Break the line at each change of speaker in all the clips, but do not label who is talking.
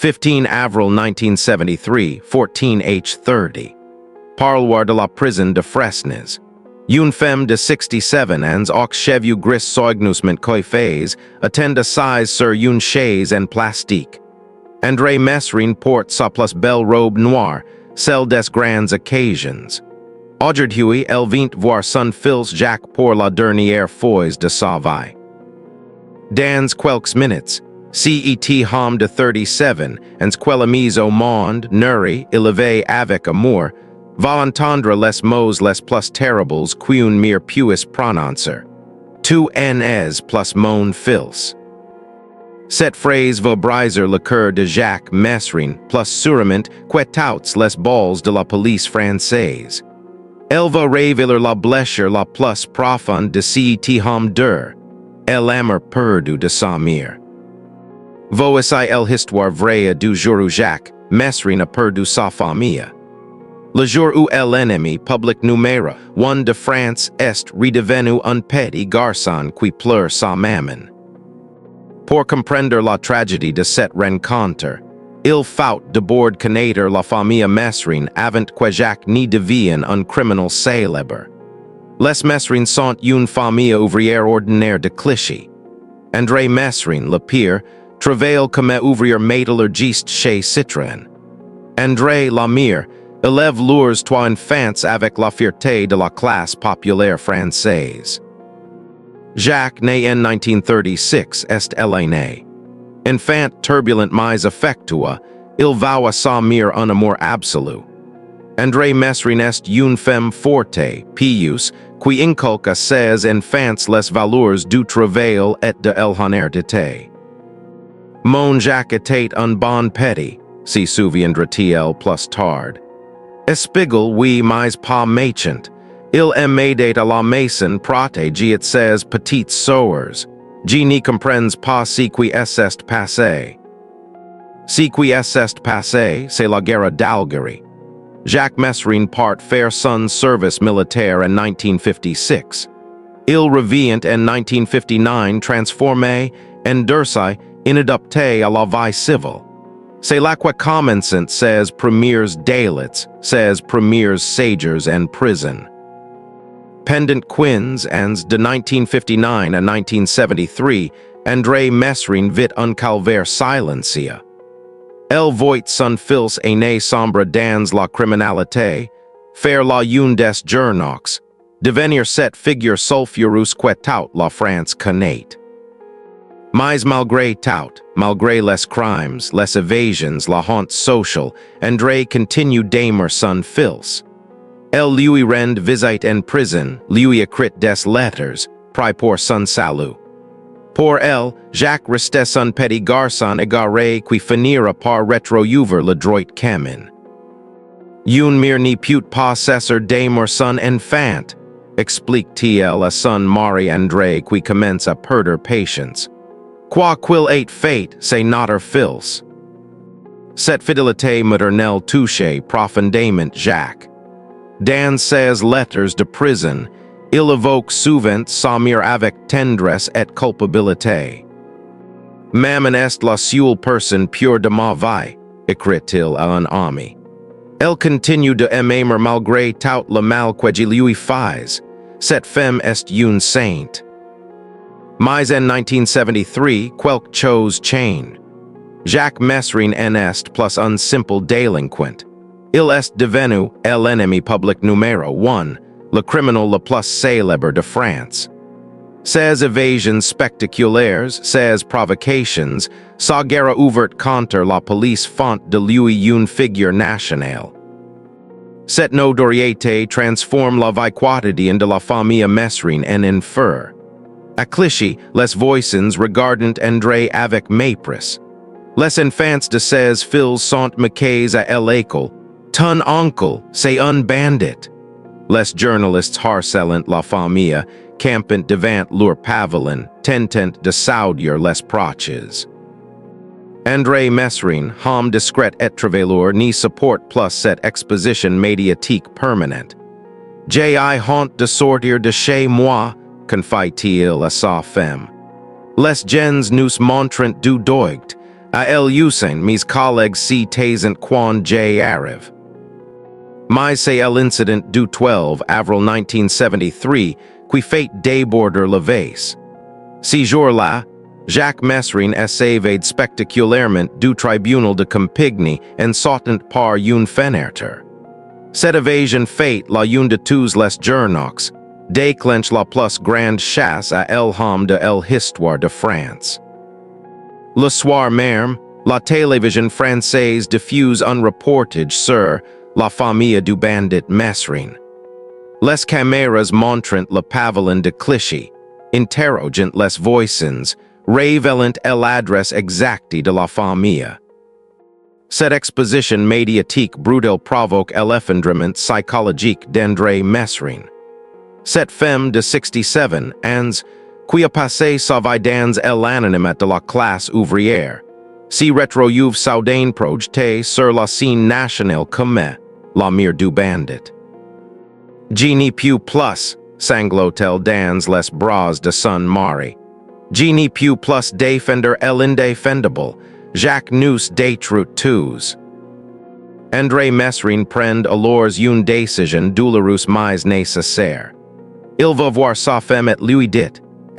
15 avril 1973, 14h30. Parloir de Fresnes. Une femme de 67 ans aux cheveux gris soignusement coiffés attend assise sur une chaise en plastique. Andrée Mesrine porte sa plus belle robe noire, celle des grandes occasions. Aujourd'hui, elle vient voir son fils Jacques pour la dernière fois de sa vie. Dans quelques minutes, Cet homme de 37 ans quelle mise au monde, nourri, élevé avec amour, va entendre les mots les plus terribles qu'une mère puisse prononcer. Tu n'es plus mon fils. Cette phrase va briser le cœur de Jacques Mesrine, plus sûrement que toutes les balles de la police française. Elle va révéler la blessure la plus profonde de cet homme dur, l'amour perdu de sa mère. Voici l'histoire vraie du jour où Jacques Mesrine a perdu sa famille. Le jour où l'ennemi public numéro 1 de France est redevenu un petit garçon qui pleure sa maman. Pour comprendre la tragédie de cette rencontre, il faut d'abord connaître la famille Mesrine avant que Jacques ne devienne un criminel célèbre. Les Mesrine sont une famille ouvrière ordinaire de Clichy. Andrée Mesrine, le père, travaille comme ouvrier métallurgiste chez Citroën. Andrée, la mère, élève leurs trois enfants avec la fierté de la classe populaire française. Jacques, né en 1936, est né. Enfant turbulent mais affectueux, il voue à sa mère un amour absolu. Andrée Mesrine est une femme forte, pieuse, qui inculque à ses enfants les valeurs du travail et de l'honnêteté. Mon Jacques était un bon petit, se souviendra-t-il plus tard. Espiègle oui mais pas méchant. Il aimait à la maison protéger ses petites sœurs. Je ne comprends pas ce qui est passé. Ce qui est passé, c'est la guerre d'Algérie. Jacques Mesrine part faire son service militaire en 1956. Il revient en 1959 transformé, endurci, inadapté à la vie civile. C'est là que commencent ses premiers délits, ses premiers séjours en prison. Pendant quinze ans de 1959 à 1973, Andrée Mesrine vit un calvaire silencieux. Elle voit son fils aîné sombre dans la criminalité, faire la une des journaux, devenir cette figure sulfureuse que toute la France connaît. Mais malgré tout, malgré les crimes, les évasions, la honte sociale, Andrée continue d'aimer son fils. Elle lui rend visite en prison, lui écrit des lettres, prie pour son salut. Pour elle, Jacques restait son petit garçon égaré qui finira par retrouvre le droit chemin. Une mère ne peut pas cesser d'aimer son enfant, explique-t-il à son mari André qui commence à perdre patience. Quoi qu'il ait fait, c'est notre fils. Cette fidélité maternelle touchait profondément Jacques. Dans ses lettres de prison, il évoque souvent sa mère avec tendresse et culpabilité. Maman est la seule personne pure de ma vie, écrit-il à un ami. Elle continue de aimer malgré tout le mal que je lui fais. Cette femme est une sainte. Mais en 1973, quelque chose change. Jacques Mesrine est plus un simple délinquant. Il est devenu l'ennemi public numéro 1, le criminel le plus célèbre de France. Ses évasions spectaculaires, ses provocations, sa guerre ouverte contre la police font de lui une figure nationale. Cette notoriété transforme la vie quotidienne de la famille Mesrine en enfer. À Clichy, les voisins regardent Andrée avec mépris. Les enfants de ses fils sont moqués à l'école. Ton oncle, c'est un bandit. Les journalistes harcèlent la famille, campent devant leur pavillon, tentant de soudir les proches. Andrée Mesrine, homme discret et travailleur, n'y supporte plus cette exposition médiatique permanente. J'ai honte de sortir de chez moi, confie-t-il à sa femme. Les gens nous montrent du doigt, ADIEU mes collègues si taisent quan j arrive. Mais c'est l'incident du 12 avril 1973 qui fait déborder le vase. Ce jour-là, Jacques Mesrine s'évade spectaculairement du tribunal de Compiègne en sautant par une fenêtre. Cette évasion fait la une de tous les journaux, déclenche la plus grande chasse à l'homme de l'histoire de France. Le soir même, la télévision française diffuse un reportage sur la famille du bandit Mesrine. Les caméras montrant le pavillon de Clichy, interrogant les voisins, révélant l'adresse exacte de la famille. Cette exposition médiatique brutale provoque l'effondrement psychologique d'Andrée Mesrine. Cette femme de 67 ans, qui a passé sa vie dans l'anonymat de la classe ouvrière, si retrouve soudain projetée sur la scène nationale comme la mère du bandit. Genie Pew plus, sanglotel dans les bras de son mari. Genie Pew plus défender l'indéfendable, Jacques nous détruit tous. Andrée Mesrine prend alors une décision douloureuse mais nécessaire. Il va voir sa femme et lui dit,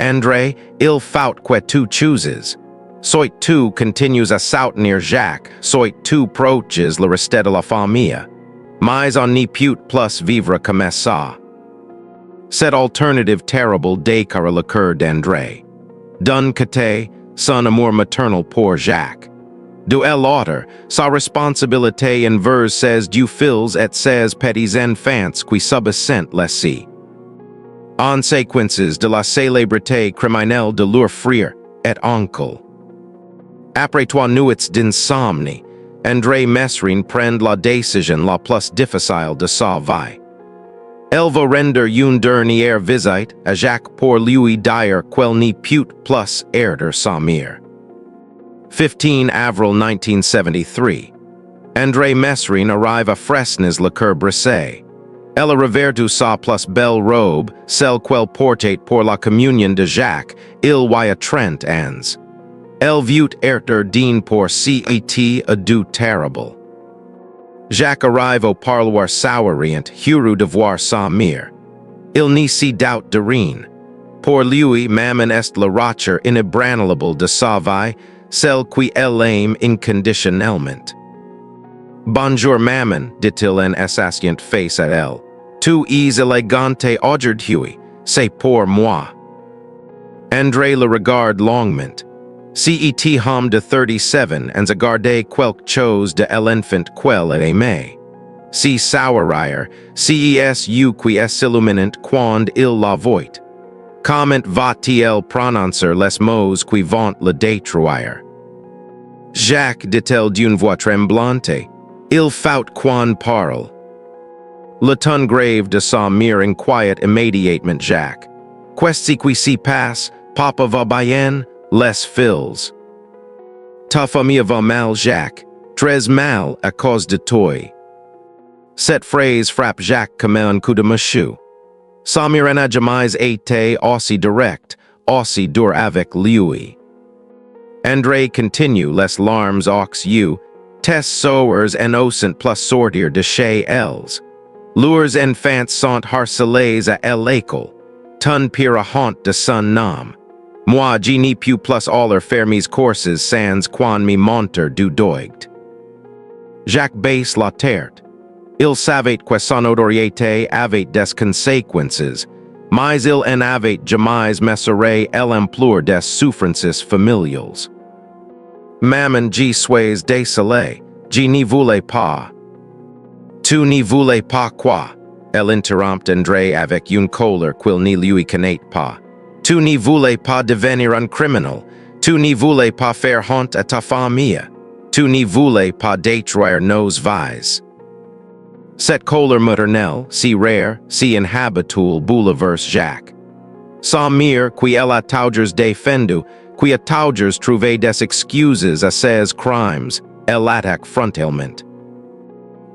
Andrée, il faut que tu chooses. Soit tu continues à soutenir Jacques, soit tu proches le reste de la famille. Mais on n'y peut plus vivre comme ça. Cette alternative terrible déchira le cœur d'Andrée. D'un côté, son amour maternel pour Jacques. De l'autre, sa responsabilité envers ses deux fils et ses petits enfants qui subissent les conséquences de la célébrité criminelle de leur frère et oncle. Après 3 nuits d'insomnie, Andrée Mesrine prend la décision la plus difficile de sa vie. Elle va rendre une dernière visite à Jacques pour lui dire qu'elle n'y peut plus herder sa mère. 15 avril 1973. Andrée Mesrine arrive à Fresnes le cœur brisé. Elle a revêtu sa plus belle robe, celle qu'elle portait pour la communion de Jacques, il y a 30 ans. Elle veut herder din pour Cette adieu terrible. Jacques arrive au parloir souriant, heureux de voir sa mère. Il n'y si doubt de rien. Pour lui, maman est la roche inébranlable de sa vie, celle qui elle aime inconditionnellement. Bonjour maman, dit-il en assassinant face à elle. Tu es élégante aujourd'hui, c'est pour moi. Andrée le regarde longuement. Cet homme de 37 ans a gardé quelque chose de l'enfant qu'elle aimait. Si sourire, CESU qui est illuminant quand il la voit. Comment va-t-il prononcer les mots qui vont le détruire? Jacques, dit-elle d'une voix tremblante, il faut qu'on parle. Le ton grave de sa mère inquiète immédiatement Jacques. Qu'est-ce qui s'y passe? Papa va bien? Les fils. Ta famille va mal, Jacques. Très mal à cause de toi. Cette phrase frappe Jacques comme un coup de massue. Sa mère n'a jamais été aussi direct, aussi dur avec lui. Andrée continue les larmes aux yeux, tes soeurs innocentes plus sortir de chez elles. Leurs enfants sont harcelés à l'école. Ton pire honte de son nom. Moi, je n'y peux plus aller faire mes courses sans qu'on me montre du doigt. Jacques baisse la tête. Il savait que son notoriété avait des conséquences, mais il en avait jamais mesuré l'ampleur des souffrances familiales. Maman, je suis désolé, je n'y voulais pas. Tu n'y voulais pas quoi? Elle interrompt Andrée avec une colère qu'il ne lui connaît pas. Tu n'y voulais pas devenir un criminel. Tu n'y voulais pas faire honte à ta famille. Tu n'y voulais pas détruire nos vies. Cette colère maternelle, si rare, si inhabituelle, bouleverse Jacques. Sa mère, qui elle a toujours défendu, qui a toujours trouvé des excuses à ses crimes, elle attaque frontalement.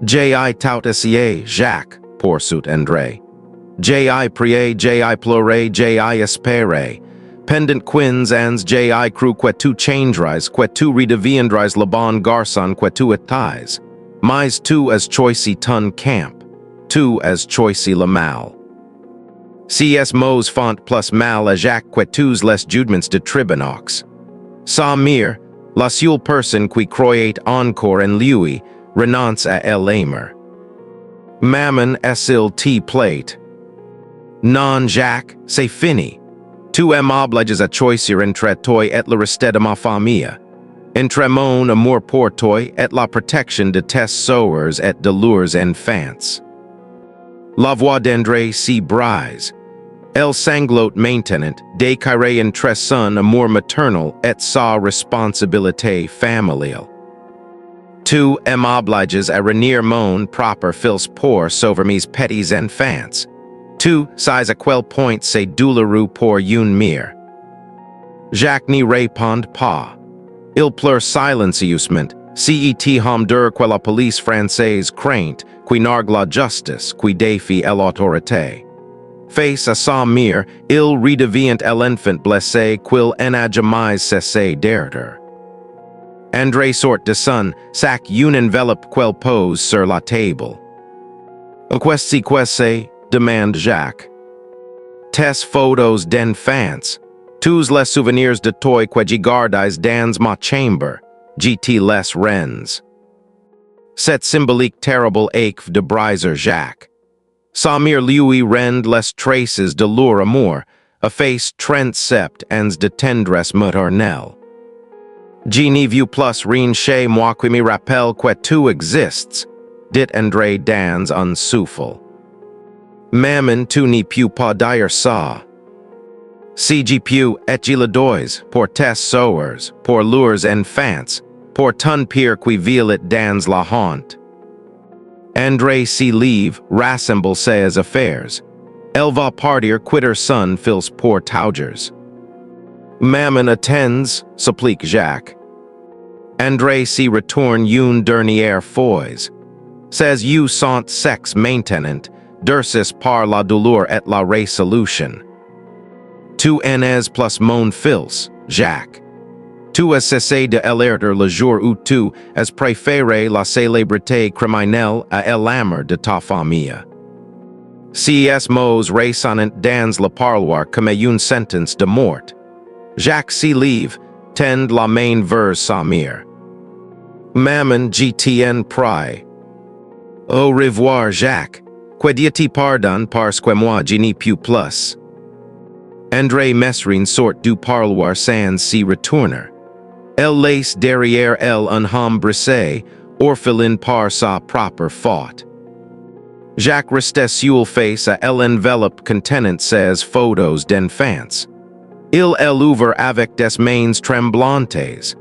J'ai tout essayé, Jacques, poursuit Andrée. J'ai prié, j'ai pleuré, j'ai espéré. Pendant quins ans ji cru tu changerise, tu redeviendrise laban garçon tu etais. Mais tu as choicy ton camp, tu as choicy la mal. Cs mos font plus mal a Jacques tous les judements de tribunaux. Sa mire, la seule personne qui croyait encore en lui, renonce à l'amour. Mammon est-il t plate? Non Jacques, c'est fini. Tu m'obliges à choisir entre toi et le reste de ma famille, entre mon amour pour toi et la protection de tes sœurs et de leurs enfants. La voix d'Andrée brise. Elle sanglote maintenant, déclaré entre son amour maternel et sa responsabilité familiale. Tu m'obliges à renier mon propre fils pour sauver mes petits enfants. Tu sais à quel point c'est douloureux pour une mère. Jacques n'y répond pas. Il pleure silencieusement, cet homme dur que la police française craint, qui nargue la justice, qui défie l'autorité. Face à sa mère, il redevient l'enfant blessé qu'il n'a jamais cessé d'errer. Andrée sort de son sac une enveloppe qu'elle pose sur la table. Qu'est-ce que c'est? Demande Jacques. Tes photos d'enfance, tous les souvenirs de toi que je gardes dans ma chambre, gt les rens. Cette symbolique terrible acte de briser Jacques. Sa mère lui rend les traces de leur amour, efface 37 ans de tendresse maternelle. Je n'ai vu plus rien chez moi qui me rappelle que tu existes, dit Andrée dans un souffle. Maman, tu n'y peux pas dire ça. Si je peux et je le dois, pour tes sœurs, pour leurs enfants, pour ton père qui vit dans la honte. Andrée se lève, rassemble ses affaires. Elle va partir quitter son fils pour Taugers. Maman attends, supplique Jacques. Andrée se retourne une dernière fois. Says you sont sex maintenant, durcis par la douleur et la résolution. Tu en es plus mon fils, Jacques. Tu as cessé de l'alerter le jour où tu as préféré la célébrité criminelle à l'amour de ta famille. Ces mots résonnent dans le parloir comme une sentence de mort. Jacques se lève, tend la main vers sa mère. Maman, je t'en prie. Au revoir, Jacques. Que Dieu te pardonne parce que moi je n'y peux plus. Andrée Mesrine sort du parloir sans s'y retourner. Elle laisse derrière elle un homme brisé, orphelin par sa propre faute. Jacques restait seul face à l'enveloppe contenant ses photos d'enfance. Il ouvre avec des mains tremblantes.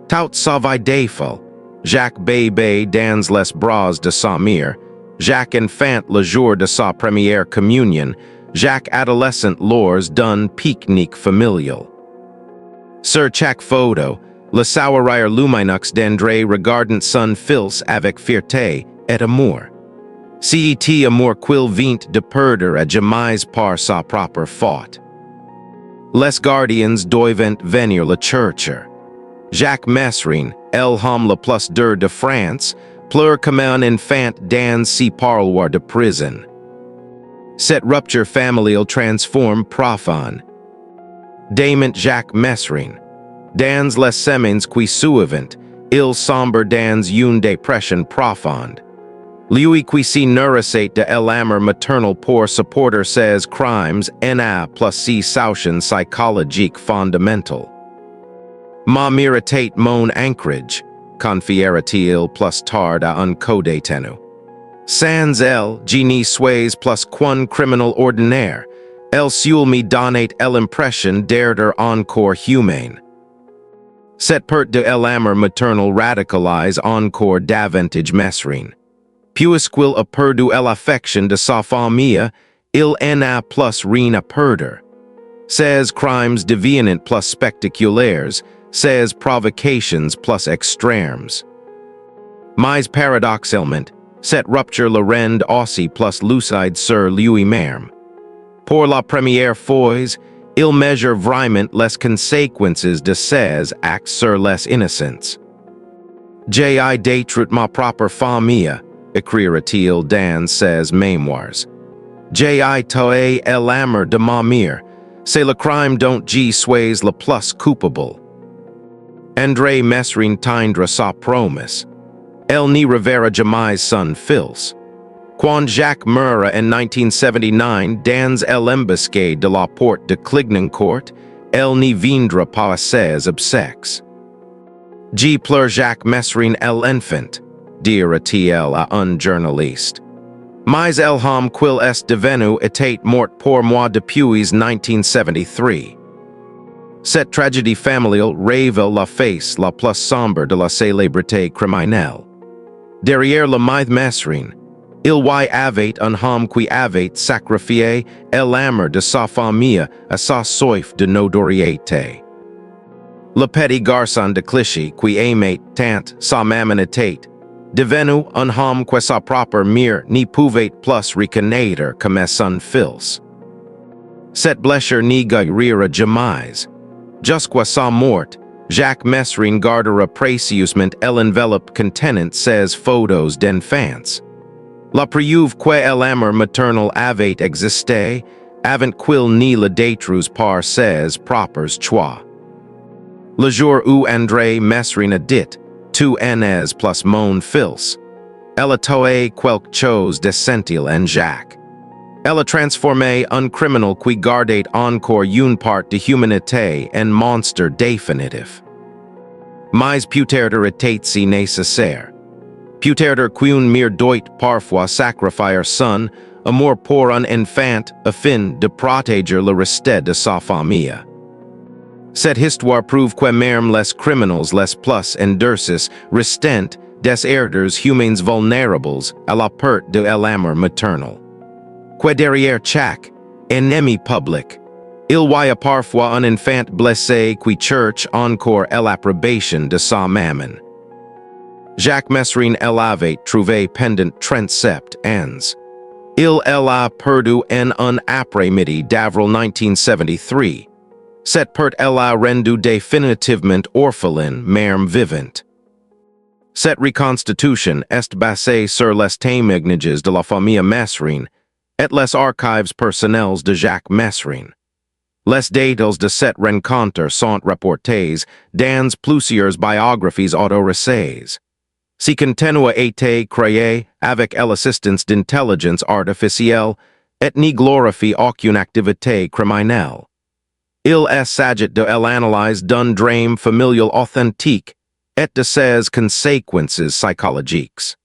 Tout savait défaut. Jacques bébé dans les bras de sa mère. Jacques enfant le jour de sa première communion, Jacques adolescent lors d'un pique-nique familial. Sur chaque photo, le sourire lumineux d'Andrée regardant son fils avec fierté et amour. Cet amour qu'il vient de perdre à jamais par sa propre faute. Les gardiens doivent venir le chercher. Jacques Mesrine, l'homme le plus dur de France, pleure comme un enfant dans ses parloirs de prison. Cette rupture familiale transforme profond. Dément Jacques Mesrine. Dans les semaines qui suivent, il sombre dans une dépression profonde. Lui qui se nourrissait de l'amour maternel pour supporter ses crimes n'a plus ses souciens psychologiques fondamentaux. Ma méritate mon anchorage, confiera-t-il plus tard à un co-détenu. Sans elle, je n'y suis plus qu'un criminel ordinaire. Elle seule me donnait l'impression d'être encore humain. Cette perte de l'amour maternel radicalise encore davantage Mesrine. Puisqu'il a perdu l'affection de sa famille, il n'a plus rien à perdre. Ses crimes deviennent plus spectaculaires, ses provocations plus extrêmes. Mais paradoxalement, cette rupture le rend aussi plus lucide sur lui-même. Pour la première fois, Il measure vraiment les conséquences de ses actes sur les innocents. J'ai détruit ma propre famille, écrira-t-il dans ses mémoires. J'ai tué l'amour de ma mère. C'est le crime dont je suis le plus coupable. Andrée Mesrine tiendra sa promesse. Elle n'y reverra jamais son fils. Quand Jacques meurt en 1979 dans l'embuscade de la porte de Clignancourt, elle n'y viendra pas à ses obsèques. Je pleure Jacques Mesrine l'enfant, dira-t-il à un journaliste. Mais el homme qu'il est devenu était mort pour moi depuis 1973. Cette tragédie familiale révèle la face la plus sombre de la célébrité criminelle. Derrière le mythe Mesrine, il y avait un homme qui avait sacrifié l'amour de sa famille à sa soif de notoriété. Le petit garçon de Clichy qui aimait tant sa mamanité, devenu un homme que sa propre mère n'y pouvait plus reconnaître comme son fils. Cette blessure n'y guérira jamais. Jusqu'à sa mort, Jacques Mesrine gardera précieusement l'enveloppe contenant ses photos d'enfance. La preuve que l'amour maternel avait existé avant qu'il n'y le détruise par ses propres choix. Le jour où Andrée Mesrine a dit « Tu en es plus mon fils », elle a tué quelque chose d'essentiel en Jacques. Elle a transformé un criminel qui gardait encore une part de humanité en monstre définitif. Mais peut-être était-ce nécessaire. Peut-être qu'une mère doit parfois sacrifier son amour pour un enfant afin de protéger le reste de sa famille. Cette histoire prouve que même les criminels les plus endurcis restent des êtres humains vulnérables à la perte de l'amour maternel. Que derrière chaque ennemi public, il y a parfois un enfant blessé qui cherche encore l'approbation de sa maman. Jacques Mesrine avait trouvé pendant 37 ans. Il a perdu en un après-midi d'avril 1973. Cette perte l'a rendu définitivement orphelin mère vivante. Cette reconstitution est basée sur les témoignages de la famille Mesrine et les archives personnelles de Jacques Mesrine. Les détails de cette rencontre sont rapportés dans plusieurs biographies autorisées. Si contenu a été créé avec l'assistance d'intelligence artificielle et n'y glorifie aucune activité criminelle. Il s'agit de l'analyse d'un drame familial authentique et de ses conséquences psychologiques.